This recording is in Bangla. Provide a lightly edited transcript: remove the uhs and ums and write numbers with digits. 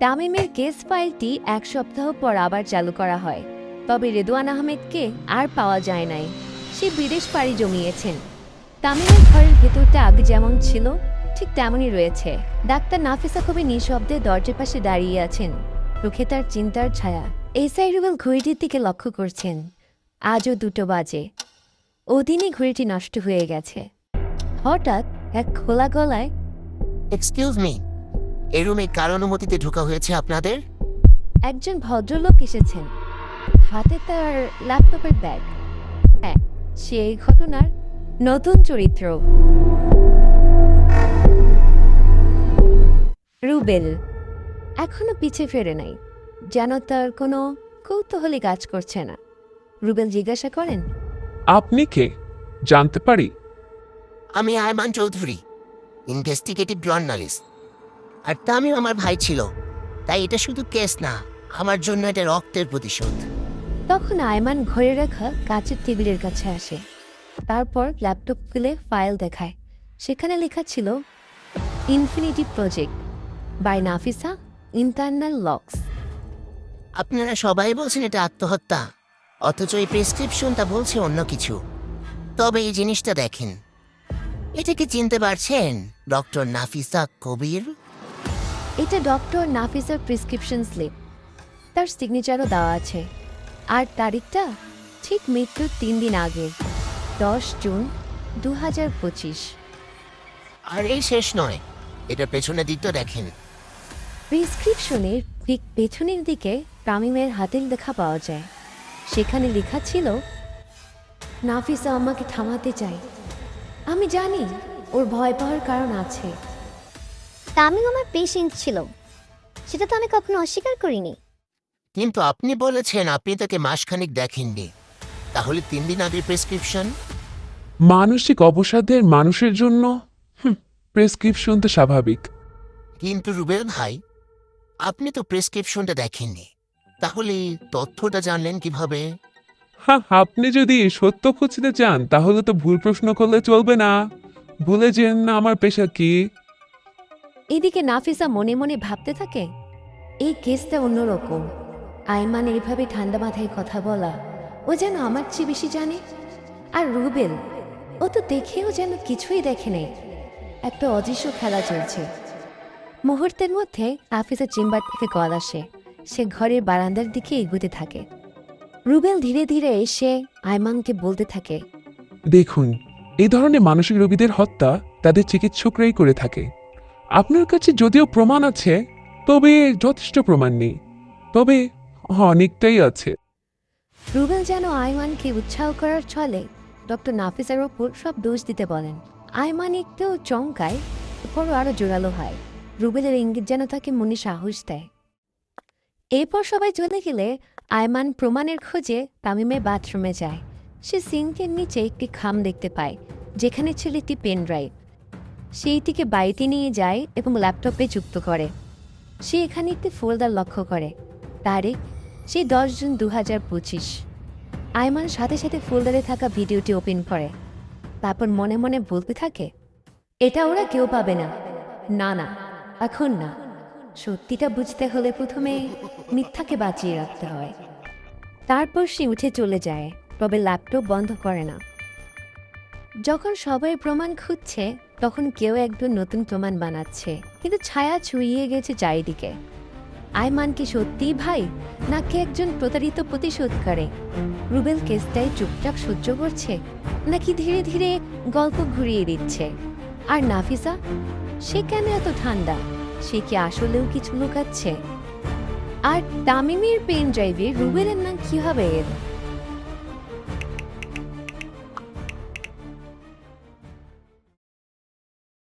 তামিমের কেস ফাইলটি এক সপ্তাহ পর আবার চালু করা হয়, তবে রেদওয়ান আহমেদকে আর পাওয়া যায় নাই। সে বিদেশ পাড়ি জমিয়েছেন। তামিমের ঘরের ভেতরটা আগে যেমন ছিল ঠিক তেমনই রয়েছে। ডাক্তার নাফিসা খুবই নিঃশব্দে দরজার পাশে দাঁড়িয়ে আছেন, চোখে তার চিন্তার ছায়া। এসআই রুবেল ঘড়িটির দিকে লক্ষ্য করছেন। আজও 2টো বাজে। ওদিনই ঘড়িটি নষ্ট হয়ে গেছে। হঠাৎ এক খোলা গলায়, এক্সকিউজ মি, এই রুমে কার অনুমতিতে ঢোকা হয়েছে আপনাদের? একজন ভদ্রলোক এসেছেন, হাতে তার ল্যাপটপের ব্যাগ। হ্যাঁ, সে এই ঘটনার নতুন চরিত্র, রুবেল। এখনো পিছে ফেরে নাই, যেন তার কোনো কৌতূহলী কাজ করছে না। রুবেল জিজ্ঞাসা করেন, আপনি কে, জানতে পারি? আমি আয়মান চৌধুরী, ইনভেস্টিগেটিভ জার্নালিস্ট। আর তামিম আমার ভাই ছিল, তাই এটা শুধু কেস না, আমার জন্য এটা রক্তের প্রতিশোধ। তখন আয়মান ঘরে রাখা কাচের টেবিলের কাছে আসে। তারপর ল্যাপটপ খুলে ফাইল দেখায়। সেখানে লেখা ছিল infinity project by Nafisa, internal locks. আপনারা সবাই বলছেন এটা আত্মহত্যা, অথচ এই প্রেসক্রিপশনটা বলছে অন্য কিছু। তবে এই জিনিসটা দেখেন, এটা কি চিনতে পারছেন? ডক্টর নাফিসা কবির। এটা ডক্টর নাফিসার প্রেসক্রিপশন স্লিপ। তার সিগনেচারও দেওয়া আছে। আর তারিখটা ঠিক মৃত্যুর 3 দিন আগে, 10 জুন 2025। আর এই শেষ নয়, এটা পেছনের দিকটা দেখেন। প্রেসক্রিপশনের ঠিক পেছনের দিকে তামিমের হাতের লেখা পাওয়া যায়। সেখানে লেখা ছিল, নাফিসা আমাকে থামাতে চাই। আমি জানি ওর ভয় পাওয়ার কারণ আছে। তামিম আমার পেশেন্ট ছিল, সেটা তো আমি কখনো অস্বীকার করিনি। কিন্তু আপনি বলেছেন আপনি তাকে মাসখানিক দেখেননি, তাহলে 3 দিন আগের প্রেসক্রিপশন? মানসিক অবসাদের মানুষের জন্য প্রেসক্রিপশন তো স্বাভাবিক। কিন্তু রুবেল ভাই, আপনি তো প্রেসক্রিপশনটা দেখেননি, তাহলে এই তথ্যটা জানলেন কিভাবে? হ্যাঁ, আপনি যদি সত্য খুঁজতে চান তাহলে তো ভুল প্রশ্ন করলে চলবে না। ভুলে যেন না আমার পেশা কি। এদিকে নাফিসা মনে মনে ভাবতে থাকে, এই কেসটা অন্যরকম। আয়মান এইভাবে ঠান্ডা মাথায় কথা বলা, ও যেন আমার চেয়ে বেশি জানে। আর রুবেল, ও তো দেখেও যেন কিছুই দেখে নেই। একটা অদৃশ্য খেলা চলছে। মুহূর্তের মধ্যে নাফিসার চেম্বার থেকে কল আসে। সে ঘরের বারান্দার দিকে এগোতে থাকে। রুবেল ধীরে ধীরে এসে আয়মানকে বলতে থাকে, দেখুন, এই ধরনের মানসিক রোগীদের হত্যা তাদের চিকিৎসকরাই করে থাকে। আপনার কাছে যদিও প্রমাণ আছে, তবে যথেষ্ট প্রমাণ নেই, তবে অনেকটাই আছে। রুবেল যেন আয়মানকে উৎসাহ করার ছলে ডক্টর নাফিসার ওপর সব দোষ দিতে বলেন। আয়মান একটু চমকায়, পরও আরো জোরালো হয়। রুবেলের ইঙ্গিত যেন তাকে মনে সাহস দেয়। এরপর সবাই চলে গেলে আয়মান প্রমাণের খোঁজে তামিমের বাথরুমে যায়। সে সিঙ্কের নিচে একটি খাম দেখতে পায়, যেখানে ছিল একটি পেন ড্রাইভ। সেইটিকে বাড়িতে নিয়ে যায় এবং ল্যাপটপে যুক্ত করে। সে এখানে একটি ফোল্ডার লক্ষ্য করে। তারিখ সেই 10 জুন 2025। আয়মান সাথে সাথে ফোল্ডারে থাকা ভিডিওটি ওপেন করে। তারপর মনে মনে বলতে থাকে, এটা ওরা কেউ পাবে না। না না, এখন না। সত্যিটা বুঝতে হলে প্রথমে মিথ্যাকে বাঁচিয়ে রাখতে হয়। তারপর সে উঠে চলে যায়, তবে ল্যাপটপ বন্ধ করে না। যখন সবাই প্রমাণ খুঁজছে, তখন কেউ একজন নতুন প্রমাণ বানাচ্ছে, কিন্তু ছায়া ছুঁয়ে গেছে চারিদিকে। আয়মান কি সত্যিই ভাই, নাকি একজন প্রতারিত প্রতিশোধকারী? রুবেল কেসটাই চুপচাপ সহ্য করছে, নাকি ধীরে ধীরে গল্প ঘুরিয়ে দিচ্ছে? আর নাফিসা, সে কেন এত ঠান্ডা? সে কি আসলেও কিছু লুকাচ্ছে? আর তামিমের পেন ড্রাইভে রুবেলের নাম কিভাবে এর?